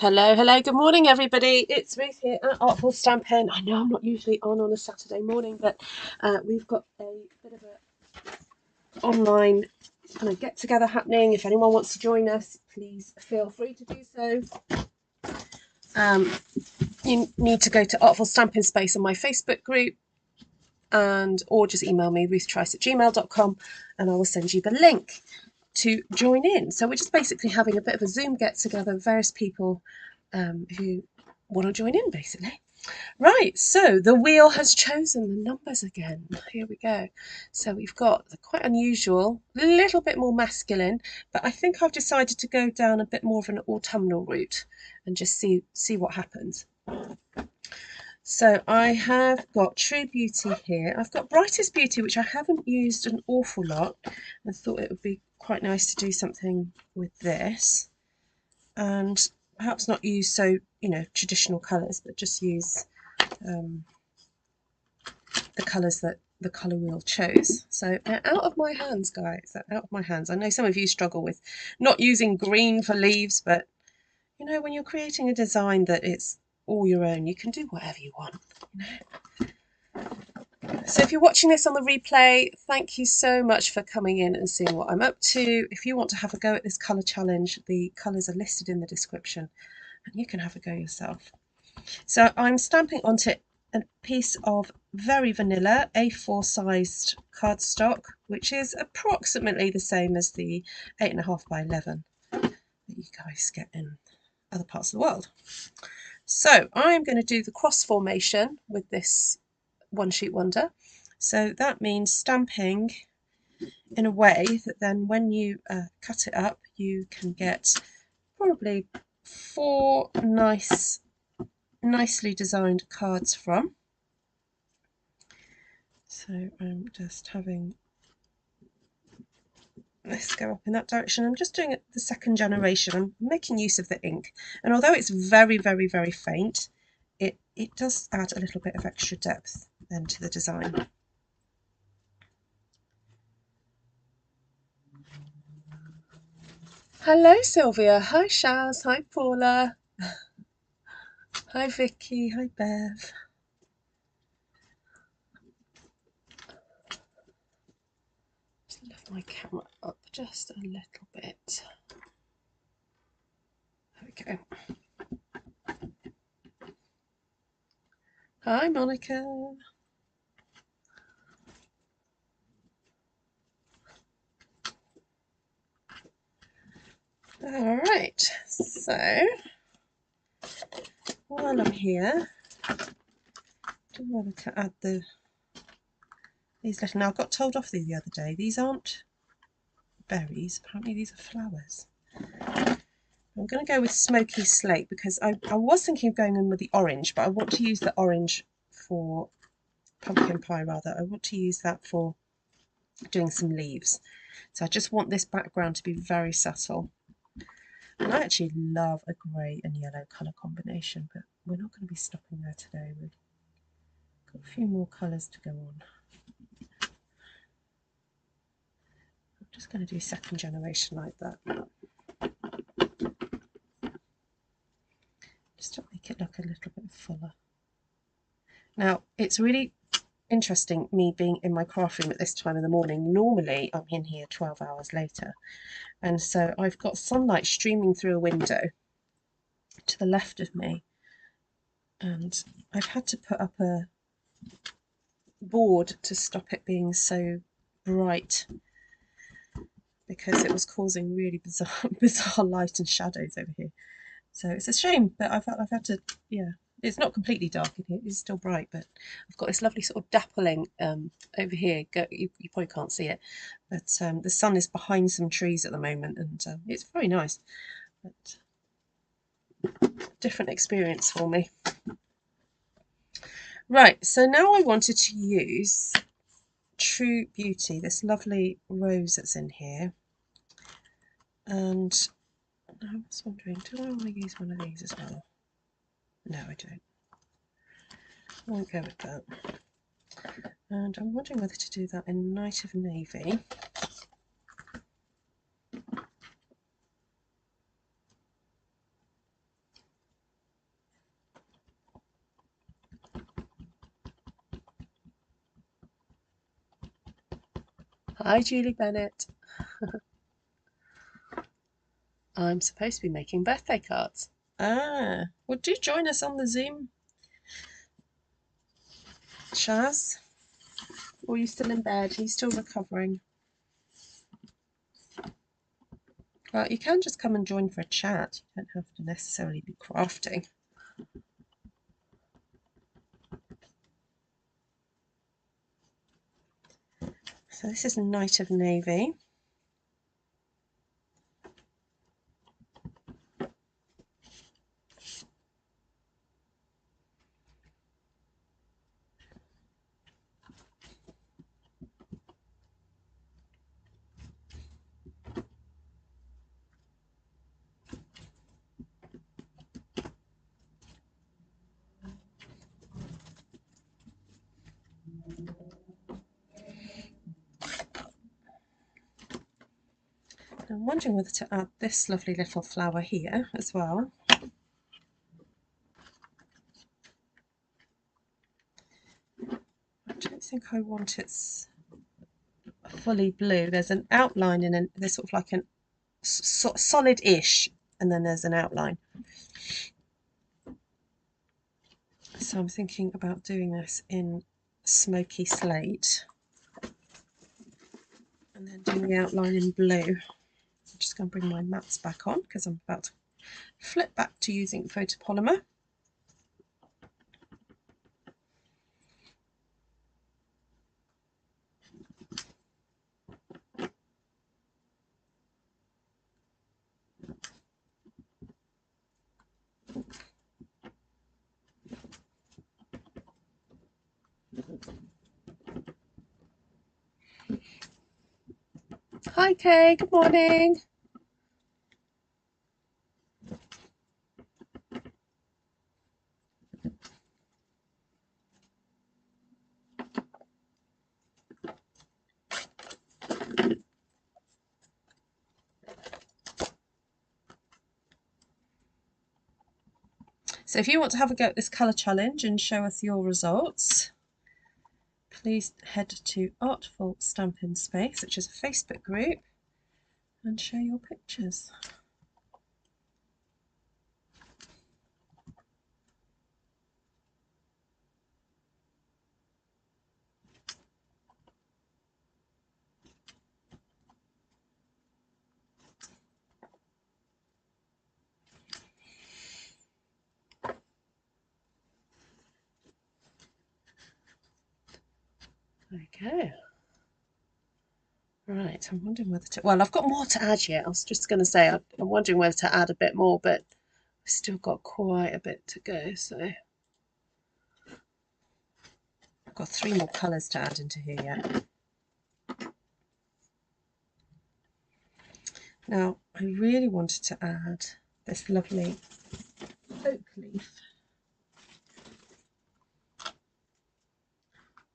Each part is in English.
Hello, hello, good morning, everybody. It's Ruth here at Artful Stampin. I know I'm not usually on a Saturday morning, but we've got a bit of an online kind of get together happening. If anyone wants to join us, please feel free to do so. You need to go to Artful Stampin Space on my Facebook group, or just email me ruthtrice@gmail.com, and I will send you the link to join in. So we're just basically having a bit of a Zoom get together, various people who want to join in, basically. Right, so the wheel has chosen the numbers again. Here we go. So we've got quite unusual, a little bit more masculine, but I think I've decided to go down a bit more of an autumnal route and just see what happens. So I have got True Beauty here. I've got Brightest Beauty, which I haven't used an awful lot. I thought it would be quite nice to do something with this. And perhaps not use traditional colours, but just use the colours that the colour wheel chose. So they're out of my hands, guys. They're out of my hands. I know some of you struggle with not using green for leaves, but when you're creating a design that it's all your own, you can do whatever you want. So if you're watching this on the replay, thank you so much for coming in and seeing what I'm up to. If you want to have a go at this colour challenge, the colours are listed in the description and you can have a go yourself. So I'm stamping onto a piece of very vanilla A4 sized cardstock, which is approximately the same as the 8.5 by 11 that you guys get in other parts of the world. So I'm going to do the cross formation with this one sheet wonder. So that means stamping in a way that then when you cut it up, you can get probably 4 nicely designed cards from. So I'm just having this go up in that direction. I'm just doing it the second generation. I'm making use of the ink, and although it's very, very, very faint, it does add a little bit of extra depth then to the design. Hello Sylvia, hi Shaz, hi Paula, hi Vicky, hi Bev. Just lift my camera up just a little bit. There we go. Hi Monica. All right, so while I'm here, I don't know whether to add these little. Now I got told off the other day. These aren't berries. Apparently these are flowers. I'm going to go with Smoky Slate because I was thinking of going in with the orange, but I want to use the orange for pumpkin pie rather. I want to use that for doing some leaves. So I just want this background to be very subtle. And I actually love a grey and yellow colour combination, but we're not going to be stopping there today. We've got a few more colours to go on. I'm just going to do second generation like that. Just to make it look a little bit fuller. Now, it's really interesting me being in my craft room at this time in the morning. Normally I'm in here 12 hours later, and so I've got sunlight streaming through a window to the left of me, and I've had to put up a board to stop it being so bright because it was causing really bizarre light and shadows over here. So it's a shame, but I've had to, yeah. It's not completely dark in here, it's still bright, but I've got this lovely sort of dappling over here. You probably can't see it, but the sun is behind some trees at the moment, and it's very nice, but different experience for me. Right, so now I wanted to use True Beauty, this lovely rose that's in here, and I was wondering, do I want to use one of these as well? No, I don't. I won't go with that. And I'm wondering whether to do that in Night of Navy. Hi, Julie Bennett. I'm supposed to be making birthday cards. Ah, well, do join us on the Zoom, Shaz. Or are you still in bed? Are you still recovering? Well, you can just come and join for a chat. You don't have to necessarily be crafting. So this is Night of Navy. I'm wondering whether to add this lovely little flower here as well. I don't think I want it fully blue. There's an outline and there's sort of like a solid-ish, and then there's an outline. So I'm thinking about doing this in Smoky Slate and then doing the outline in blue. I'm just going to bring my mats back on because I'm about to flip back to using photopolymer. Hi Kay, good morning. So if you want to have a go at this colour challenge and show us your results, please head to Artful Stampin Space, which is a Facebook group, and share your pictures. Okay. Right, I'm wondering whether to... Well, I've got more to add yet. I was just going to say I'm wondering whether to add a bit more, but I've still got quite a bit to go, so... I've got 3 more colours to add into here yet. Now, I really wanted to add this lovely oak leaf,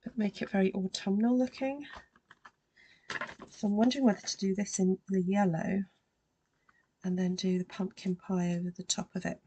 but make it very autumnal looking. So I'm wondering whether to do this in the yellow and then do the pumpkin pie over the top of it.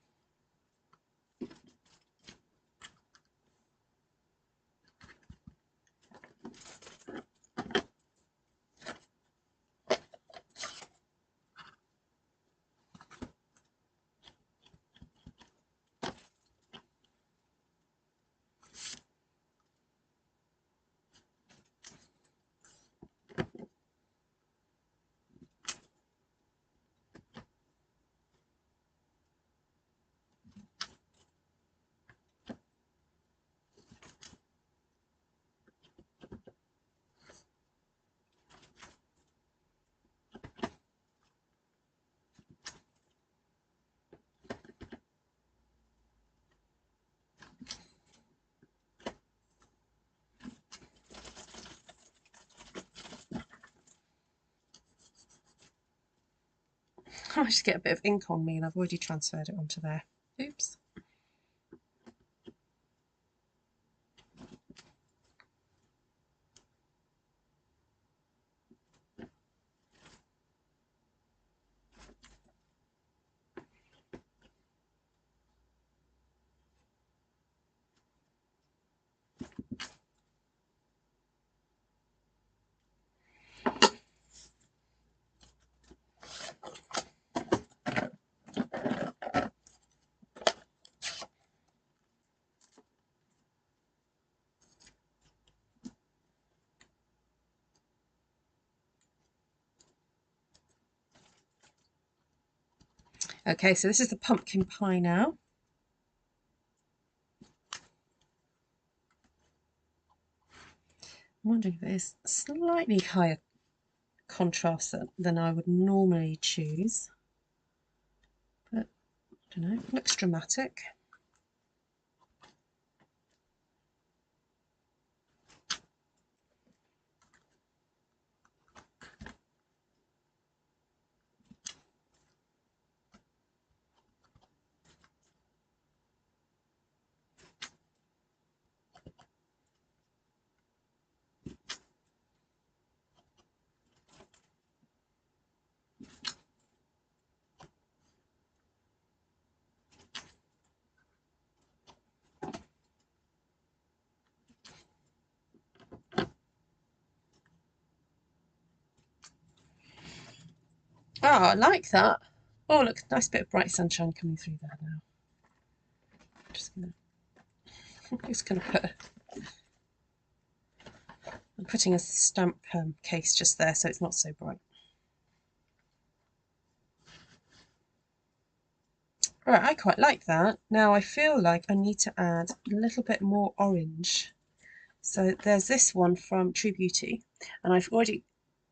I just get a bit of ink on me and I've already transferred it onto there. Oops. Okay, so this is the pumpkin pie now. I'm wondering if it is slightly higher contrast than I would normally choose, but I don't know, looks dramatic. Oh, I like that. Oh, look, nice bit of bright sunshine coming through there now. I'm putting a stamp case just there so it's not so bright. Alright, I quite like that. Now I feel like I need to add a little bit more orange. So there's this one from True Beauty, and I've already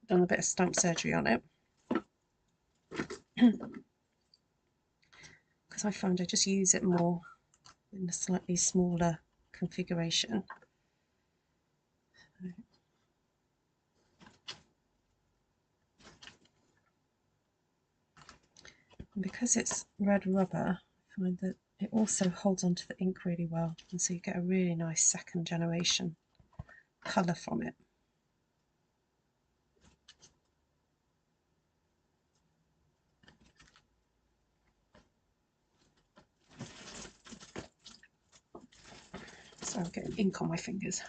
done a bit of stamp surgery on it. Because I find I just use it more in a slightly smaller configuration. And because it's red rubber, I find that it also holds onto the ink really well, and so you get a really nice second generation colour from it. So I'm getting ink on my fingers.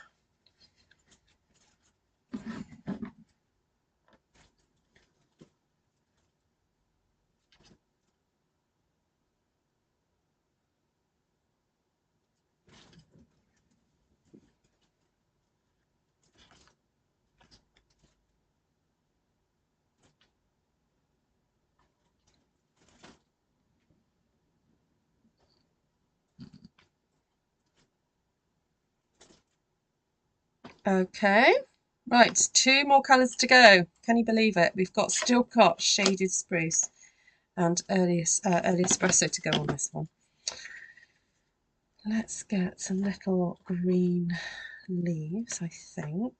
Okay, right, 2 more colours to go. Can you believe it? We've still got shaded spruce and early espresso to go on this one. Let's get some little green leaves, I think.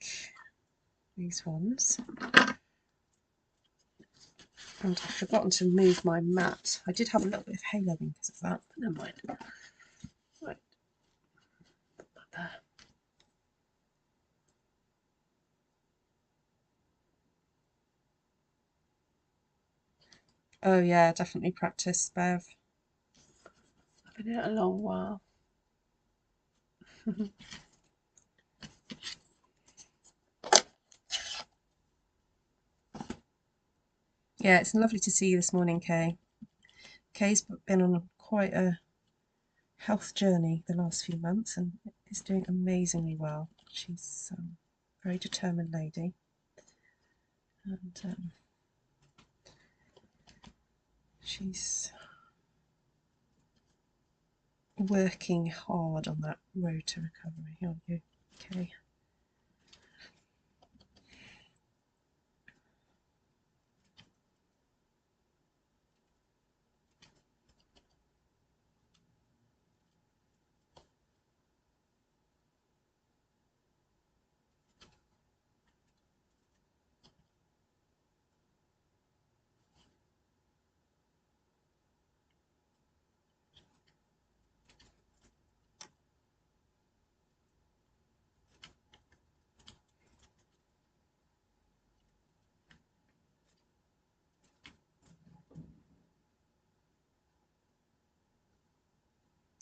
These ones. And I've forgotten to move my mat. I did have a little bit of haloing because of that, but never mind. Right. Put that there. Oh yeah, definitely practice, Bev. I've been here a long while. Yeah, it's lovely to see you this morning, Kay. Kay's been on quite a health journey the last few months and is doing amazingly well. She's a very determined lady, and she's working hard on that road to recovery, aren't you, Kay?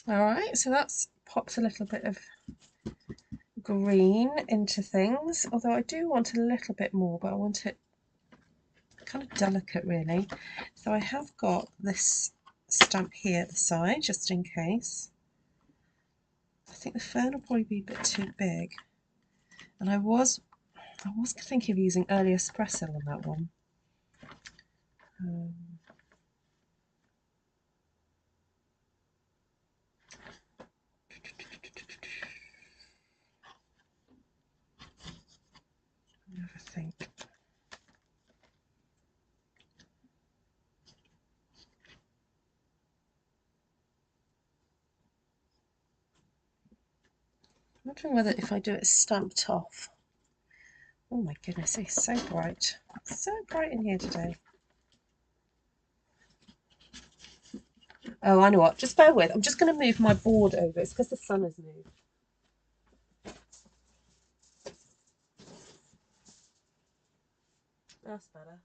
Alright, so that's popped a little bit of green into things, although I do want a little bit more, but I want it kind of delicate really. So I have got this stamp here at the side just in case. I think the fern will probably be a bit too big, and I was thinking of using early espresso on that one. wondering whether if I do it stamped off. Oh my goodness, it's so bright. So bright in here today. Oh, I know what. Just bear with. I'm just going to move my board over. It's because the sun has moved. That's better.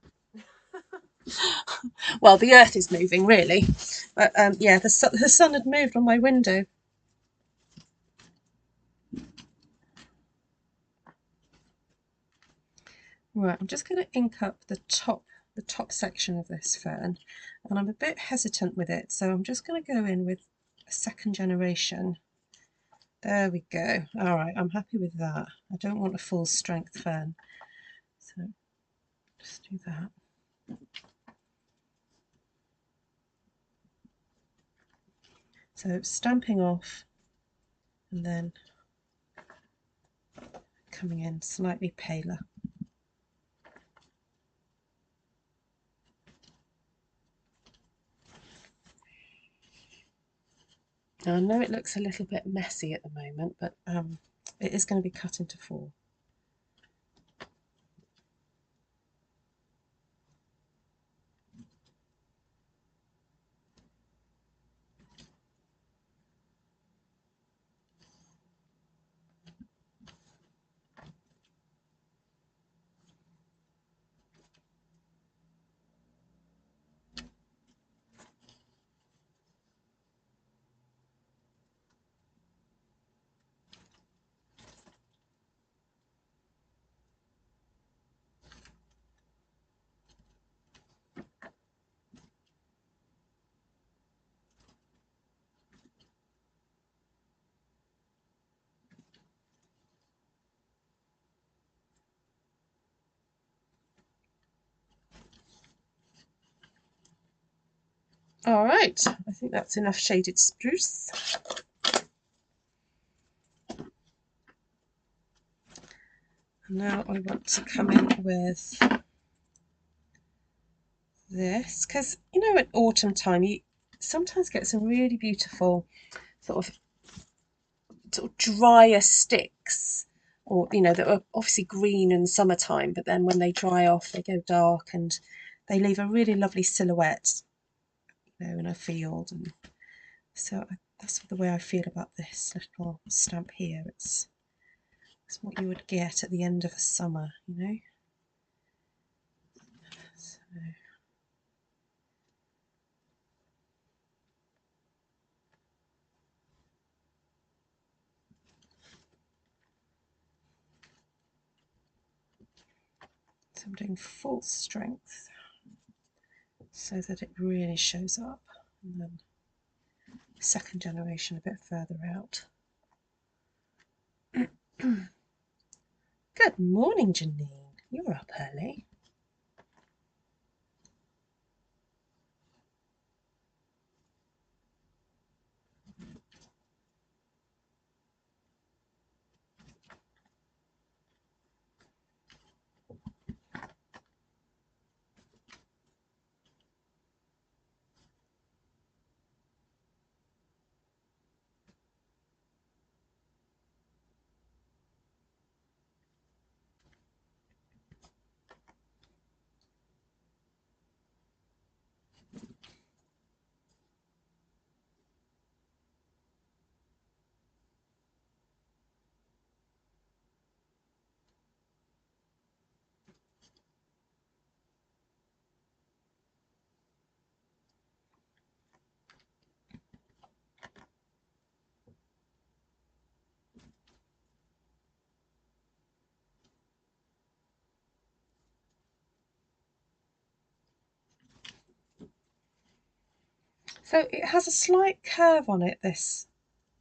Well, the earth is moving, really. But yeah, the sun had moved on my window. Right, I'm just going to ink up the top section of this fern, and I'm a bit hesitant with it, so I'm just going to go in with a second generation. There we go. All right, I'm happy with that. I don't want a full strength fern, so just do that. So stamping off and then coming in slightly paler. Now I know it looks a little bit messy at the moment, but it is going to be cut into 4. All right, I think that's enough shaded spruce. And now I want to come in with this, because you know at autumn time you sometimes get some really beautiful sort of drier sticks, or you know, that are obviously green in summertime, but then when they dry off they go dark and they leave a really lovely silhouette, you know, in a field. And so that's the way I feel about this little stamp here. It's what you would get at the end of a summer, you know. So I'm doing full strength so that it really shows up, and then second generation a bit further out. Good morning, Janine. You're up early. So it has a slight curve on it, this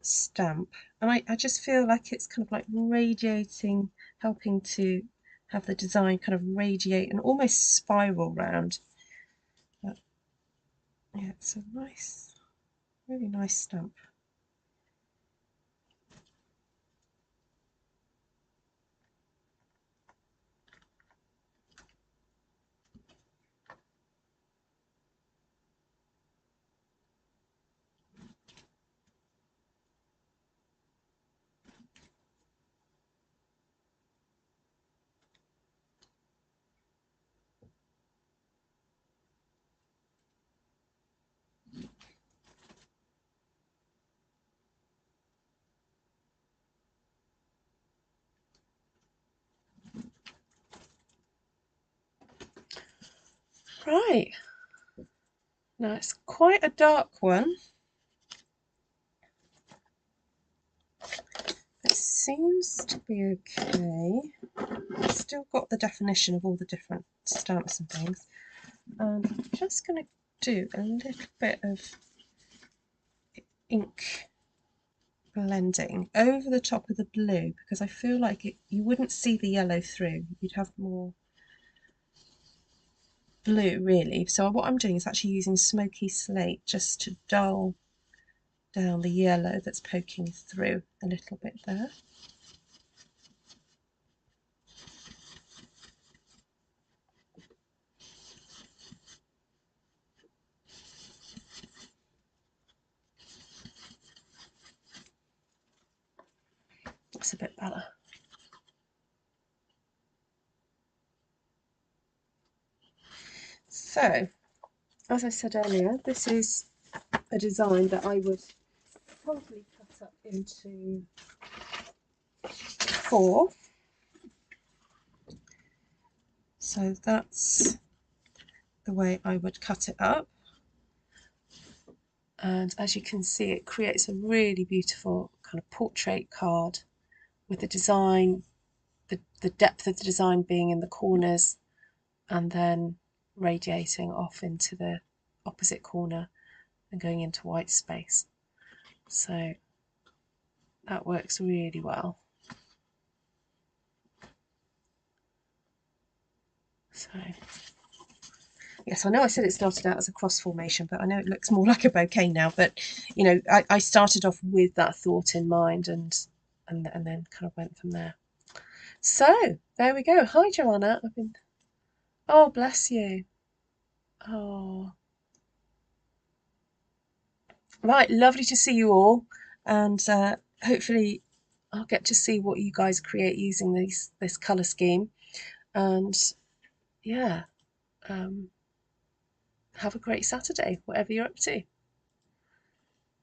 stamp, and I just feel like it's kind of like radiating, helping to have the design kind of radiate and almost spiral round. But yeah, it's a nice, really nice stamp. Right, now it's quite a dark one. It seems to be okay. It's still got the definition of all the different stamps and things. And I'm just going to do a little bit of ink blending over the top of the blue, because I feel like you wouldn't see the yellow through. You'd have more blue really. So what I'm doing is actually using Smoky Slate just to dull down the yellow that's poking through a little bit there. That's a bit better. So, as I said earlier, this is a design that I would probably cut up into 4. So that's the way I would cut it up. And as you can see, it creates a really beautiful kind of portrait card with the design, the depth of the design being in the corners and then radiating off into the opposite corner and going into white space. So that works really well. So yes, I know I said it started out as a cross formation, but I know it looks more like a bouquet now. But you know, I started off with that thought in mind, and then kind of went from there. So there we go. Hi, Joanna. Oh, bless you. Oh, right. Lovely to see you all, and hopefully I'll get to see what you guys create using this colour scheme. And yeah, have a great Saturday, whatever you're up to.